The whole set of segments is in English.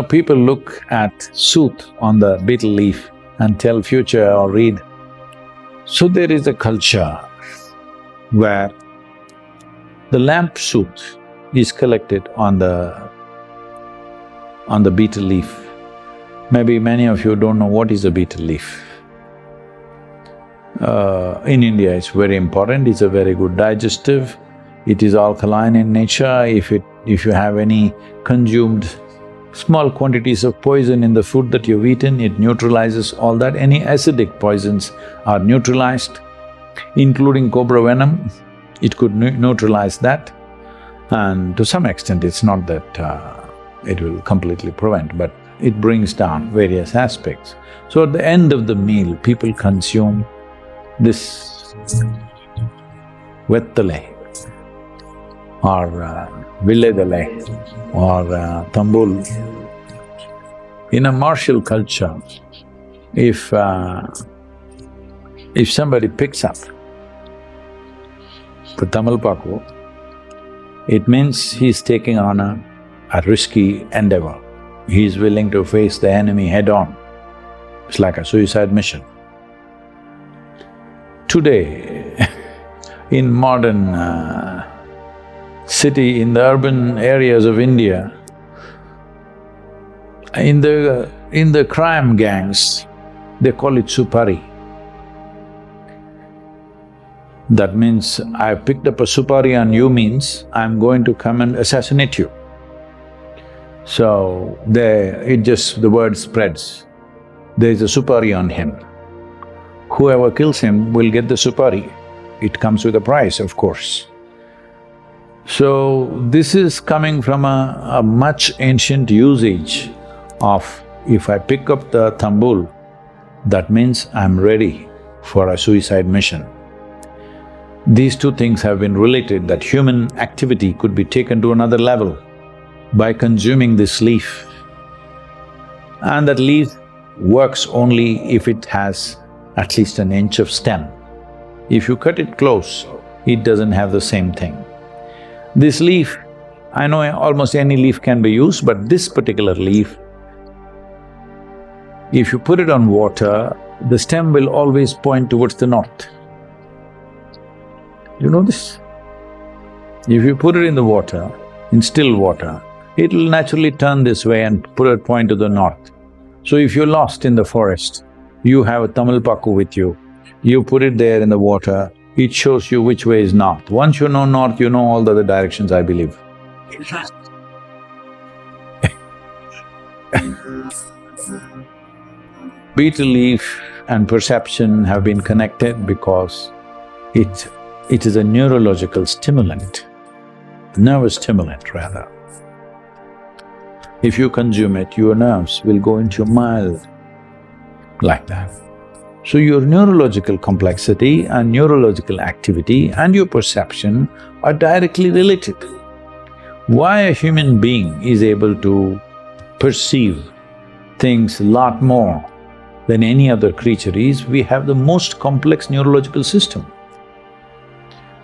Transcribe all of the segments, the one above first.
People look at sooth on the betel leaf and tell future or read. So there is a culture where the lamp sooth is collected on the betel leaf. Maybe many of you don't know what is a betel leaf. In India, it's very important, it's a very good digestive, it is alkaline in nature. If you have any consumed small quantities of poison in the food that you've eaten, it neutralizes all that. Any acidic poisons are neutralized, including cobra venom, it could neutralize that. And to some extent, it's not that it will completely prevent, but it brings down various aspects. So at the end of the meal, people consume this Vettale or Villedale or Tambul. In a martial culture, if somebody picks up the Tamalpaku, it means he's taking on a risky endeavor. He's willing to face the enemy head-on. It's like a suicide mission. Today, in modern city, in the urban areas of India, in the crime gangs, they call it supari. That means, I picked up a supari on you means I'm going to come and assassinate you. So, the word spreads. There is a supari on him. Whoever kills him will get the supari. It comes with a price, of course. So, this is coming from a much ancient usage of, if I pick up the tambul, that means I'm ready for a suicide mission. These two things have been related, that human activity could be taken to another level by consuming this leaf. And that leaf works only if it has at least an inch of stem. If you cut it close, it doesn't have the same thing. This leaf, I know almost any leaf can be used, but this particular leaf, if you put it on water, the stem will always point towards the north. You know this? If you put it in the water, in still water, it will naturally turn this way and point to the north. So if you're lost in the forest, you have a Tamalpaku with you, you put it there in the water, it shows you which way is north. Once you know north, you know all the other directions, I believe. Betel leaf and perception have been connected because it is a neurological stimulant, nervous stimulant rather. If you consume it, your nerves will go into mild like that. So your neurological complexity and neurological activity and your perception are directly related. Why a human being is able to perceive things a lot more than any other creature is, we have the most complex neurological system.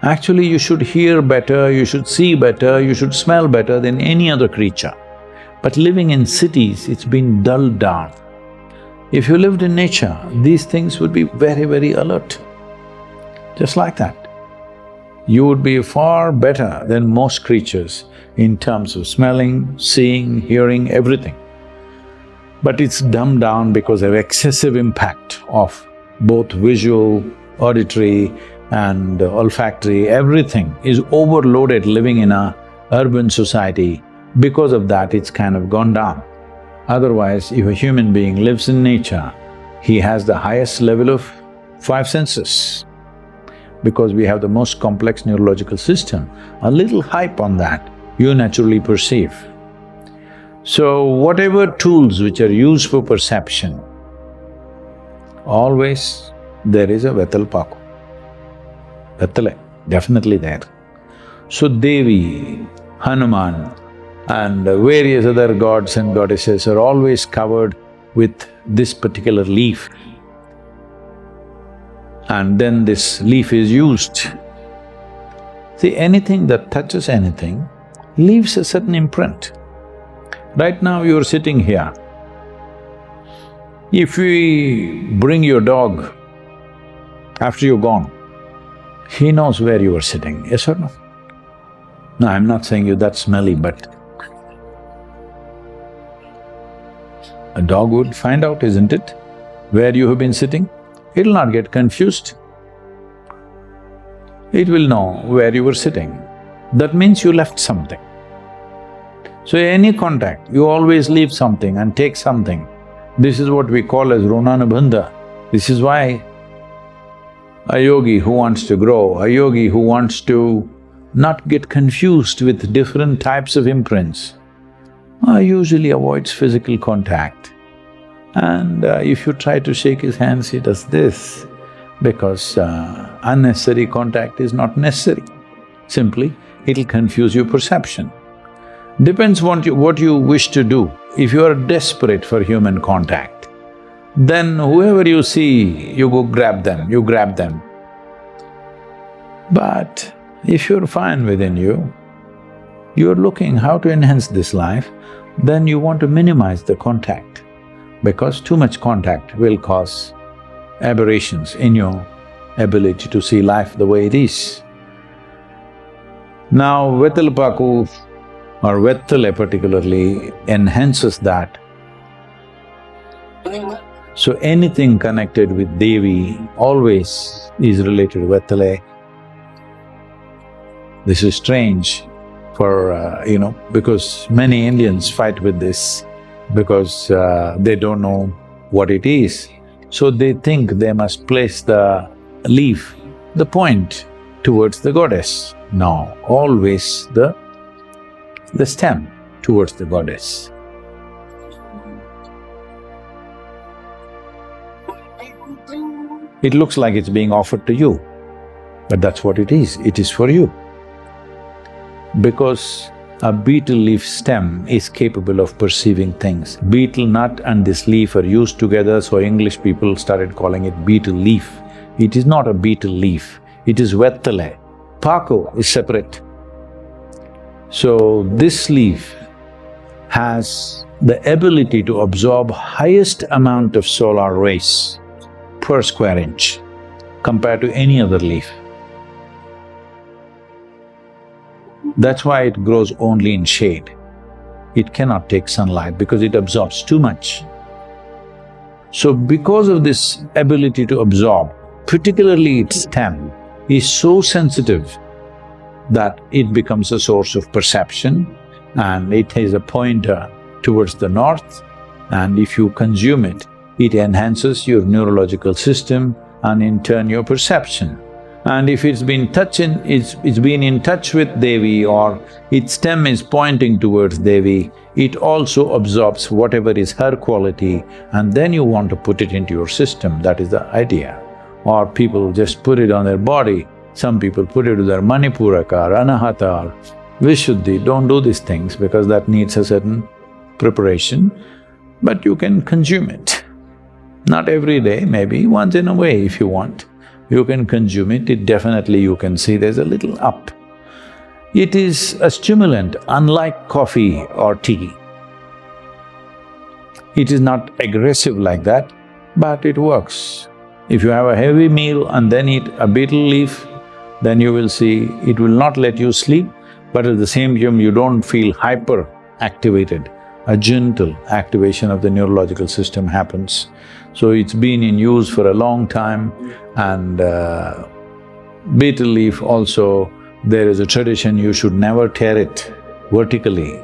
Actually, you should hear better, you should see better, you should smell better than any other creature. But living in cities, it's been dulled down. If you lived in nature, these things would be very, very alert. Just like that. You would be far better than most creatures in terms of smelling, seeing, hearing, everything. But it's dumbed down because of excessive impact of both visual, auditory and olfactory, everything is overloaded living in a urban society. Because of that, it's kind of gone down. Otherwise, if a human being lives in nature, he has the highest level of five senses. Because we have the most complex neurological system, a little hype on that, you naturally perceive. So, whatever tools which are used for perception, always there is a Vetal Vettale, definitely there. So Devi, Hanuman and various other gods and goddesses are always covered with this particular leaf. And then this leaf is used. See, anything that touches anything leaves a certain imprint. Right now you're sitting here. If we bring your dog after you're gone, he knows where you were sitting, yes or no? No, I'm not saying you that's smelly, but a dog would find out, isn't it, where you have been sitting? It'll not get confused. It will know where you were sitting. That means you left something. So any contact, you always leave something and take something. This is what we call as runanubandha. This is why a yogi who wants to grow, a yogi who wants to not get confused with different types of imprints, usually avoids physical contact. And if you try to shake his hands, he does this, because unnecessary contact is not necessary. Simply, it'll confuse your perception. Depends what you wish to do. If you are desperate for human contact, then whoever you see, you go grab them, you grab them. But if you're fine within you, you're looking how to enhance this life, then you want to minimize the contact, because too much contact will cause aberrations in your ability to see life the way it is. Now, Vetalpaku or Vettale particularly enhances that. So anything connected with Devi always is related to Vettale. This is strange for, because many Indians fight with this because they don't know what it is. So they think they must place the leaf, the point towards the goddess. No, always the stem towards the goddess. It looks like it's being offered to you, but that's what it is for you. Because a betel leaf stem is capable of perceiving things. Betel nut and this leaf are used together, so English people started calling it betel leaf. It is not a betel leaf, it is Vettale. Paku is separate. So this leaf has the ability to absorb highest amount of solar rays per square inch compared to any other leaf. That's why it grows only in shade. It cannot take sunlight because it absorbs too much. So because of this ability to absorb, particularly its stem is so sensitive that it becomes a source of perception, and it has a pointer towards the north, and if you consume it, it enhances your neurological system and in turn your perception. And if it's been in touch with Devi, or its stem is pointing towards Devi, it also absorbs whatever is her quality, and then you want to put it into your system, that is the idea. Or people just put it on their body, some people put it to their Manipuraka or Anahata or Vishuddhi. Don't do these things because that needs a certain preparation, but you can consume it. Not every day, maybe once in a way if you want. You can consume it, definitely you can see there's a little up. It is a stimulant, unlike coffee or tea. It is not aggressive like that, but it works. If you have a heavy meal and then eat a betel leaf, then you will see it will not let you sleep, but at the same time you don't feel hyper-activated. A gentle activation of the neurological system happens. So it's been in use for a long time, and betel leaf also, there is a tradition you should never tear it vertically,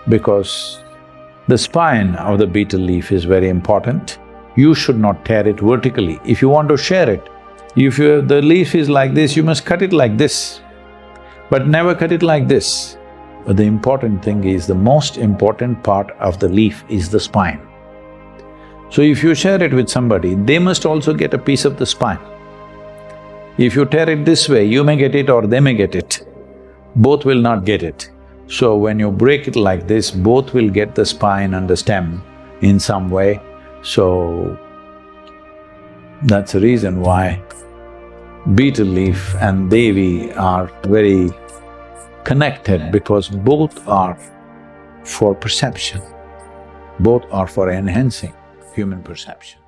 because the spine of the betel leaf is very important. You should not tear it vertically. If you want to share it, if the leaf is like this, you must cut it like this, but never cut it like this. But the important thing is, the most important part of the leaf is the spine. So if you share it with somebody, they must also get a piece of the spine. If you tear it this way, you may get it or they may get it. Both will not get it. So when you break it like this, both will get the spine and the stem in some way. So that's the reason why betel leaf and Devi are very connected, because both are for perception. Both are for enhancing human perception.